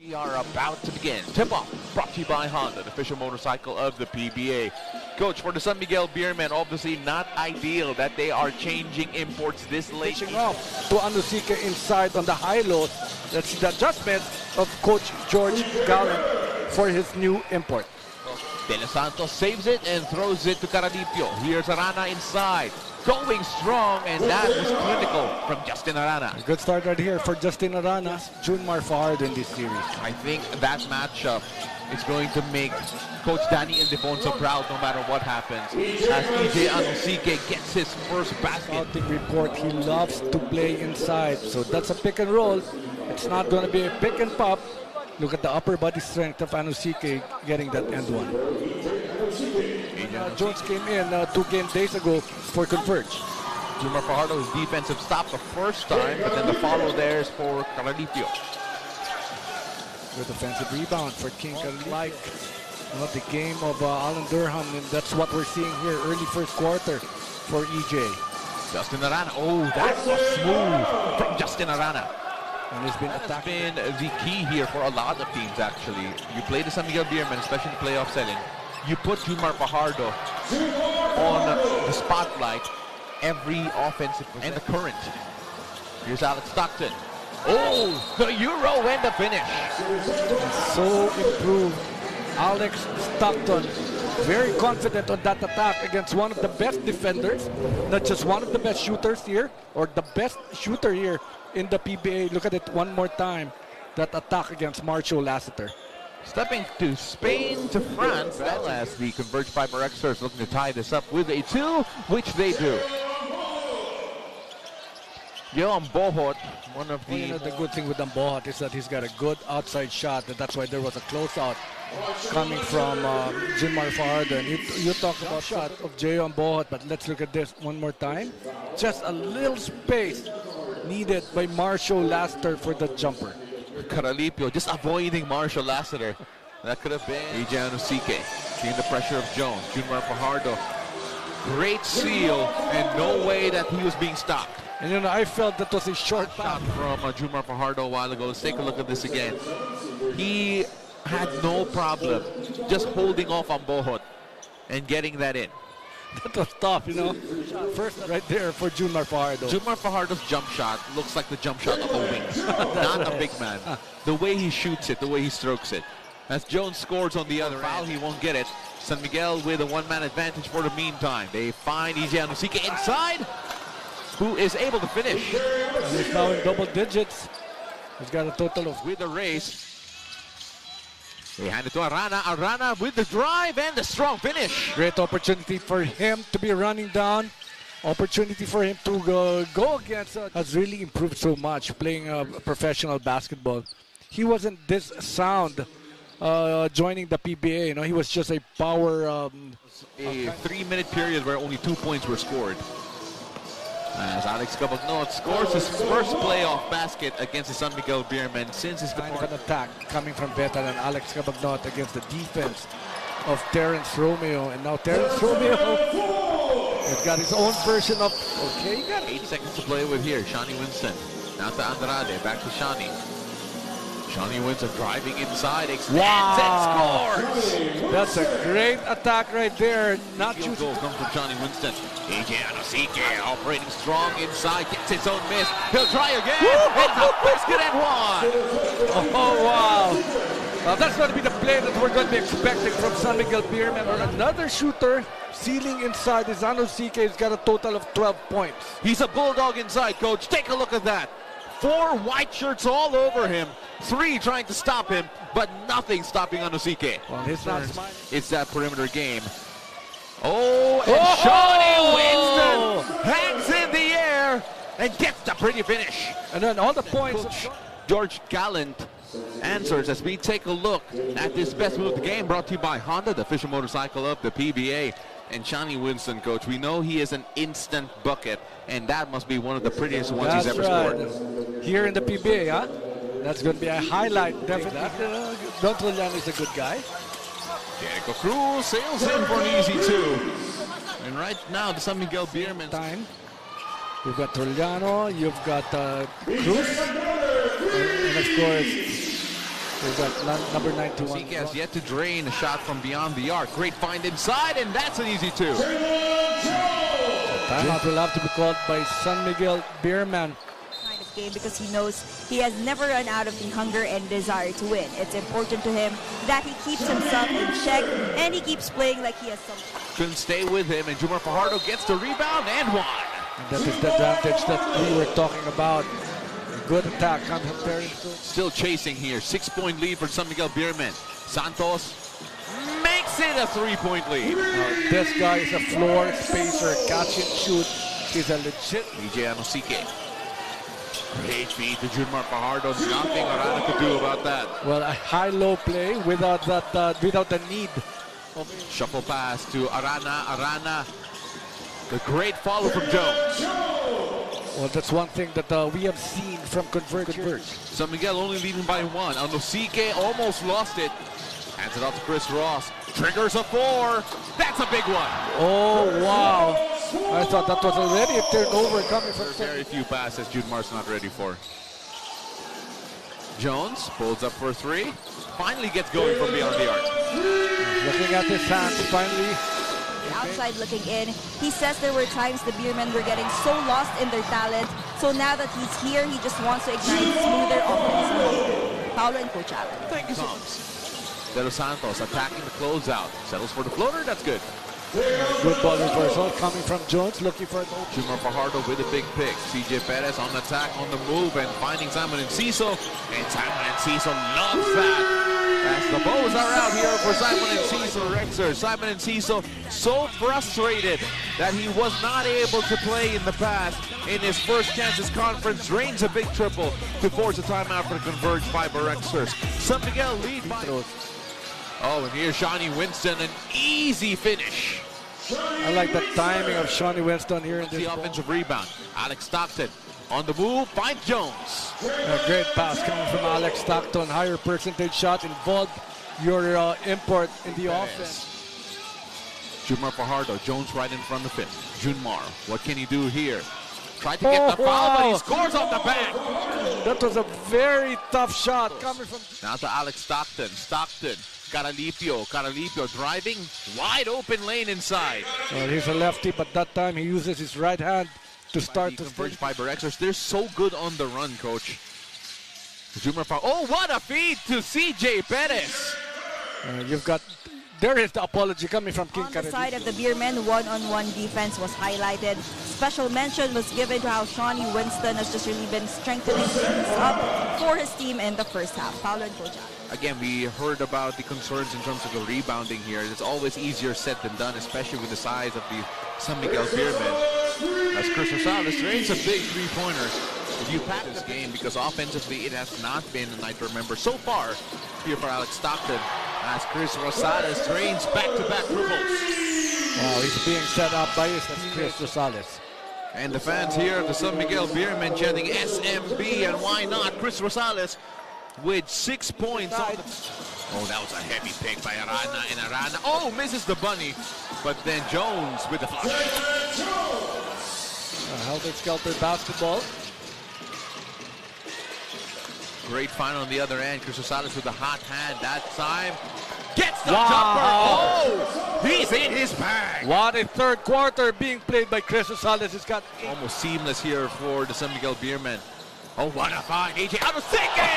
We are about to begin. Tip-off brought to you by Honda, the official motorcycle of the PBA. Coach, for the San Miguel Beermen, obviously not ideal that they are changing imports this late. Pitching off to Anusike inside on the high-low. That's the adjustment of Coach George Gallant for his new import. De Los Santos saves it and throws it to Caradipio. Here's Arana inside. Going strong, and that was critical from Justin Arana. A good start right here for Justin Arana, Junmar Fajardo in this series. I think that matchup is going to make Coach Danny Ildefonso proud no matter what happens. As EJ Anusike gets his first basket. Scouting report, he loves to play inside. So that's a pick and roll. It's not going to be a pick and pop. Look at the upper body strength of Anusike getting that end one. Jones came in 2 game days ago for Converge. Junmar Fajardo's defensive stop the first time, but then the follow there is for Caradipio. Good offensive rebound for King Like the game of Alan Durham, and that's what we're seeing here early first quarter for EJ. Justin Arana, oh, that was smooth from Justin Arana. And it's been attacked. Been the key here for a lot of teams actually. You play the San Miguel Beermen, especially in the playoff setting. You put Junmar Fajardo on the spotlight every offensive and the current. Here's Alex Stockton. Oh, the Euro and the finish. So improved. Alex Stockton, very confident on that attack against one of the best defenders, not just one of the best shooters here, or the best shooter here in the PBA. Look at it one more time. That attack against Marcio Lassiter. Stepping to Spain, to France, well, as the Converge FiberXers looking to tie this up with a 2, which they do. Johan Bohot, one of the... the good thing with Bohot is that he's got a good outside shot, and that's why there was a closeout coming from Junmar Fajardo. And you talk about shot of Johan Bohot, but let's look at this one more time. Just a little space needed by Marcio Lassiter for the jumper. Caradipio just avoiding Marcio Lassiter. That could have been EJ Anusike. Seeing the pressure of Jones. Junmar Fajardo. Great seal, and no way that he was being stopped. And I felt that was a short shot from Junmar Fajardo a while ago. Let's take a look at this again. He had no problem just holding off on Bohot and getting that in. That was tough, First right there for Junmar Fajardo. Junmar Fajardo's jump shot looks like the jump shot of a wing, not a big man. The way he shoots it, the way he strokes it. As Jones scores on the other end, he won't get it. San Miguel with a one-man advantage for the meantime. They find EJ Anusike inside, who is able to finish. And he's now in double digits. He's got a total of... With the race. They hand it to Arana. Arana with the drive and the strong finish. Great opportunity for him to be running down. Opportunity for him to go against. Has really improved so much playing professional basketball. He wasn't this sound joining the PBA. He was just a power. A 3-minute period where only 2 points were scored. As Alex Cabagnot scores his first playoff basket against the San Miguel Beermen since his kind of an attack coming from veteran Alex Cabagnot against the defense of Terrence Romeo. And now Terrence Romeo has got his own version of... Okay, you got 8 seconds to play with here. Shawnee Winston. Now to Andrade. Back to Shawnee. Shawnee Winston driving inside, extends and scores! That's a great attack right there. Not Field goal comes from Shawnee Winston. EJ Anusike operating strong inside, gets his own miss. He'll try again, and the basket and one! Oh, wow. That's going to be the play that we're going to be expecting from San Miguel Beermen. Another shooter sealing inside is Anusike. He's got a total of 12 points. He's a bulldog inside, Coach. Take a look at that. 4 white shirts all over him. 3 trying to stop him, but nothing stopping Anusike. Well, he's not smiling. It's that perimeter game. Oh, and Shawnee Winston hangs in the air and gets the pretty finish. And then all the points. George Gallant answers as we take a look at this best move of the game, brought to you by Honda, the official motorcycle of the PBA. And Shawnee Winston, Coach, we know he is an instant bucket, and that must be one of the prettiest ones he's ever scored. Here in the PBA, huh? That's going to be a highlight, definitely. Don Trillano is a good guy. Jericho Cruz sails in for an easy 2. And right now, the San Miguel Beermen time. You've got Trillano, you've got Cruz, and of course, We've got number 91. Sike has yet to drain a shot from beyond the arc. Great find inside, and that's an easy two. Timeout will have to be called by San Miguel Beermen. Kind of game because he knows he has never run out of the hunger and desire to win. It's important to him that he keeps himself in check and he keeps playing like he has something. Couldn't stay with him, and Jumar Fajardo gets the rebound and one. And that is the advantage that we were talking about. A good attack coming from Perez. Still chasing here. 6-point lead for San Miguel Beermen. Santos makes it a 3-point lead. This guy is a floor spacer, catch and shoot. He's a legit. EJ Anosike. Great feed to Jumar Fajardo. Nothing Arana could do about that. Well, a high-low play without that, without the need. Shuffle pass to Arana. Arana. The great follow from Jones. Well, that's one thing that we have seen from Converge. San Miguel only leading by one. Anosike almost lost it. Hands it off to Chris Ross. Triggers a 4. That's a big one. Oh, wow. I thought that was already a turnover coming from... Very few passes Judemar's not ready for. Jones pulls up for 3. Finally gets going from beyond the arc. Looking at his hands, finally. Outside looking in, he says there were times the Beermen were getting so lost in their talent. So now that he's here, he just wants to ignite smoother offense. Paolo and Coach Allen. Thank you so much. De Los Santos attacking the closeout. Settles for the floater. That's good. Good ball reversal coming from Jones, looking for an open. Jumar Fajardo with a big pick. CJ Perez on the attack, on the move, and finding Simon Enciso. And Simon Enciso loves that. As the bows are out here for Simon Enciso Rexers. Simon Enciso so frustrated that he was not able to play in the past. In his first Kansas Conference, drains a big triple to force a timeout for the Converge FiberXers. San Miguel lead by... Oh, and here's Shawnee Winston, an easy finish. I like the timing of Shawnee Winston here in this The offensive rebound. Alex Stockton on the move, finds Jones. A great pass coming from Alex Stockton. Higher percentage shot involved your import in the offense. Jumar Fajardo, Jones right in front of it. Junmar, what can he do here? Tried to get the foul, but he scores off the back. That was a very tough shot coming from... Now to Alex Stockton. Stockton. Caralipio driving, wide open lane inside. Well, he's a lefty, but that time he uses his right hand to start to Converge FiberXers. They're so good on the run, Coach. Oh, what a feed to CJ Perez. You've got... There is the apology coming from King On the side of the Beermen, one-on-one defense was highlighted. Special mention was given to how Shawnee Winston has just really been strengthening things up for his team in the first half. Paolo and Coach Allen. Again, we heard about the concerns in terms of the rebounding here. It's always easier said than done, especially with the size of the San Miguel Beermen. As Chris Rosales drains a big three-pointer. If you pack this game, because offensively it has not been a night to remember so far here for Alex Stockton. As Chris Rosales drains back-to-back triples. Wow, he's being set up by his Chris Rosales. And the fans here of the San Miguel Beermen chanting SMB, and why not? Chris Rosales with 6 points. Oh, that was a heavy pick by Arana, and Arana, oh, misses the bunny. But then Jones with the flush. Helter-skelter basketball. Great find on the other end. Chris Rosales with a hot hand that time. Gets the jumper. Oh, he's in his bag. What a third quarter being played by Chris Rosales. It's got almost seamless here for the San Miguel Beermen. Oh, what a find. AJ Anosike!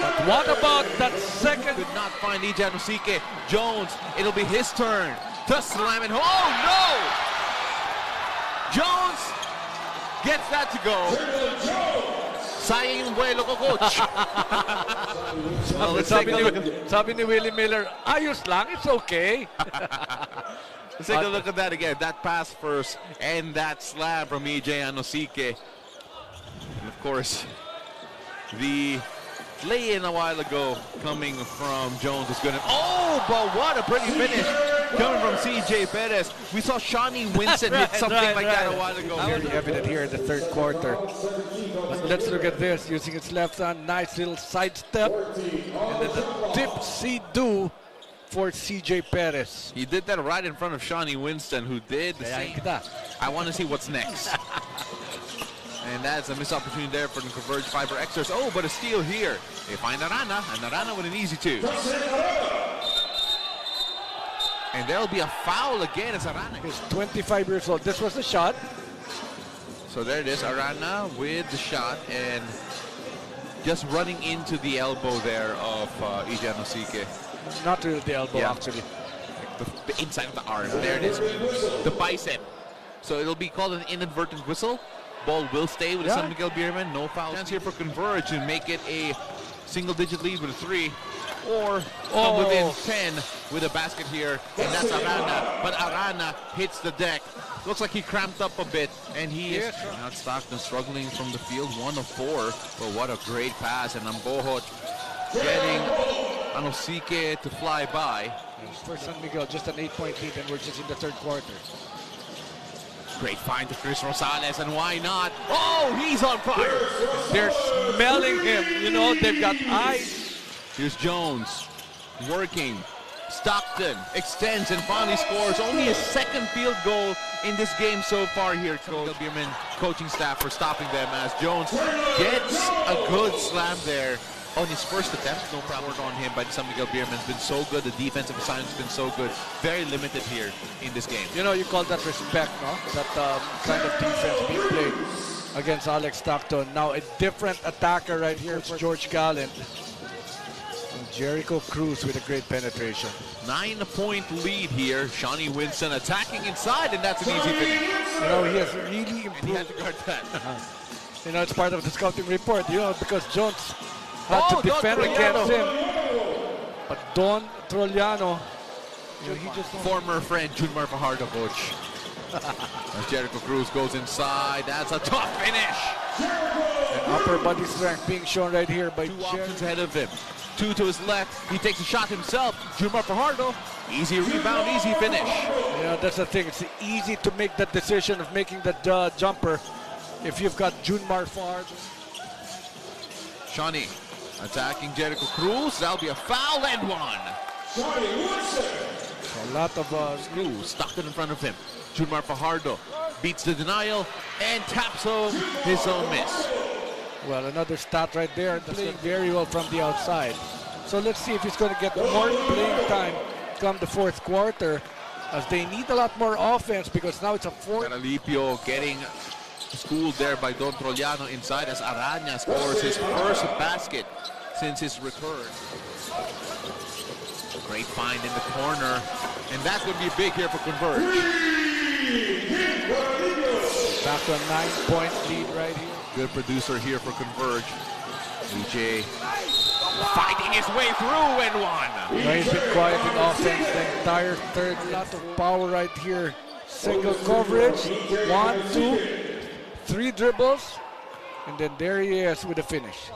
But what about that second? Could not find EJ Anosike. Jones, it'll be his turn to slam it home. Oh, no! Jones gets that to go. Sayang yung vuelo ko, Coach. Well, sabi ni Willie Miller, ayos lang, it's okay. Let's take a look at that again. That pass first and that slam from EJ Anosike. And of course, the lay-in a while ago coming from Jones is good. Oh, but what a pretty finish coming from CJ Perez. We saw Shawnee Winston hit something like that a while ago. Very evident here in the third quarter. But let's look at this. Using its left hand, nice little sidestep. And then the dip-see-do for CJ Perez. He did that right in front of Shawnee Winston, who did the same. I want to see what's next. And that's a missed opportunity there for the Converge FiberXers. Oh, but a steal here. They find Arana, and Arana with an easy 2. And there'll be a foul again as Arana. He's 25 years old. This was the shot. So there it is, Arana with the shot and just running into the elbow there of Ija Nosike. Not really the elbow, Yeah. actually. The inside of the arm. There it is, the bicep. So it'll be called an inadvertent whistle. Ball will stay with the San Miguel Beermen. No foul. Chance here for Converge to make it a single-digit lead with a 3. Or come within 10 with a basket here. And that's Arana. But Arana hits the deck. Looks like he cramped up a bit. And he is not Stockton struggling from the field. 1 of 4. But what a great pass. And Ambohot getting Anosike to fly by. For San Miguel, just an 8-point lead, and we're just in the 3rd quarter. Great find to Chris Rosales, and why not? Oh, he's on fire! They're smelling him. You know, they've got eyes. Here's Jones, working. Stockton extends and finally scores. Only his 2nd field goal in this game so far here. San Miguel Beermen coaching staff for stopping them as Jones gets a good slam there. On his first attempt, no problem on him, but San Miguel Beermen has been so good. The defensive assignment has been so good. Very limited here in this game. You know, you call that respect, no? That kind of defense being played against Alex Stockton. Now a different attacker right here for George Gallant. And Jericho Cruz with a great penetration. 9-point lead here. Shawnee Winston attacking inside, and that's an easy finish. You know, he has really improved. And he had to guard that. You know, it's part of the scouting report, you know, because Jones had to defend Don against him. But Don Trogliano, you know, he just... Former friend Junmar Fajardo, coach. As Jericho Cruz goes inside, that's a tough finish. And upper body strength being shown right here by 2 options ahead of him. 2 to his left, he takes a shot himself. Junmar Fajardo, easy rebound, easy finish. You know, that's the thing, it's easy to make that decision of making that jumper if you've got Junmar Fajardo. Shawnee attacking Jericho Cruz. That'll be a foul and 1. A lot of Cruz Stockton in front of him. Junmar Fajardo beats the denial and taps home his own miss. Well, another stat right there. Playing very well from the outside. So let's see if he's going to get more playing time come the 4th quarter, as they need a lot more offense because now it's a 4th. Caralipio getting schooled there by Don Trogliano inside as Arana scores his first basket since his return. Great find in the corner, and that would be big here for Converge. Back to a 9-point lead right here. Good producer here for Converge. EJ fighting his way through and 1. Now he's been quiet in offense the entire 3rd. Lot of power right here. Single coverage. 1, 2, 3 dribbles, and then there he is with the finish.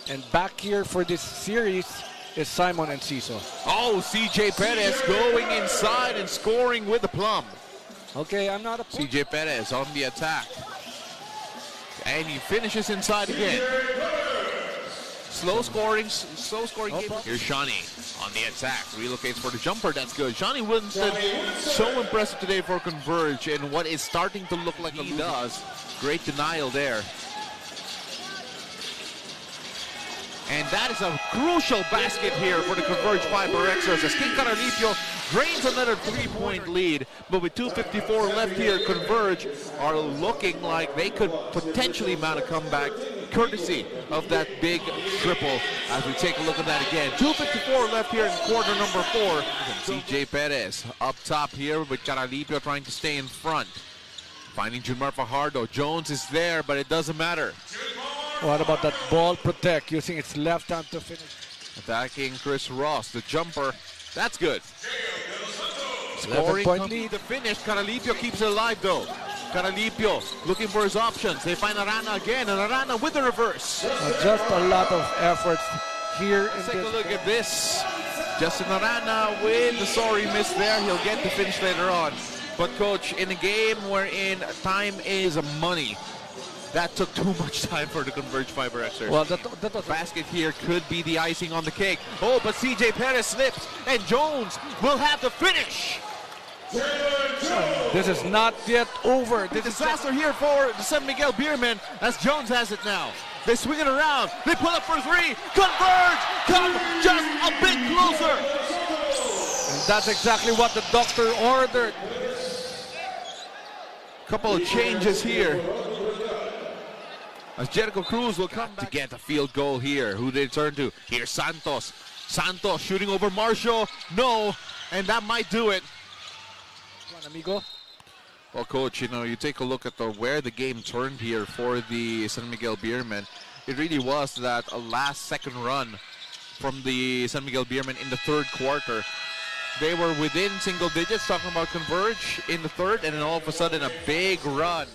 And back here for this series is Simon Enciso. Oh, CJ Perez going inside and scoring with the plum. Okay, I'm not a... CJ Perez on the attack. And he finishes inside again. Slow scoring game. Here's Shawnee on the attack. Relocates for the jumper. That's good. Shawnee Winston, so impressive today for Converge, and what is starting to look like he does. Great denial there. And that is a crucial basket here for the Converge FiberXers as King Caralipio drains another 3-point lead. But with 2:54 left here, Converge are looking like they could potentially mount a comeback courtesy of that big triple as we take a look at that again. 2:54 left here in quarter number 4. CJ Perez up top here with Caralipio trying to stay in front. Finding Junmar Fajardo. Jones is there, but it doesn't matter. What about that ball protect using its left hand to finish? Attacking Chris Ross, the jumper. That's good. Scoring lead. The finish. Caralipio keeps it alive though. Caralipio looking for his options. They find Arana again, and Arana with the reverse. Just a lot of efforts here. Let's take a look at this. Justin Arana with the sorry miss there. He'll get the finish later on. But coach, in a game wherein time is money, that took too much time for the Converge FiberXers. Well, that was basket here could be the icing on the cake. Oh, but CJ Perez slips, and Jones will have the finish. This is not yet over. This is Disaster here for the San Miguel Beermen as Jones has it now. They swing it around. They pull up for three. Converge. Come just a bit closer. and that's exactly what the doctor ordered. Couple of changes here. As Jericho Cruz will come back to get a field goal here. Who they turn to? Here's Santos. Santos shooting over Marshall. No. And that might do it. Amigo. Well, Coach, you know, you take a look at where the game turned here for the San Miguel Beermen. It really was that a last-second run from the San Miguel Beermen in the third quarter. They were within single digits, talking about Converge in the third, and then all of a sudden a big run.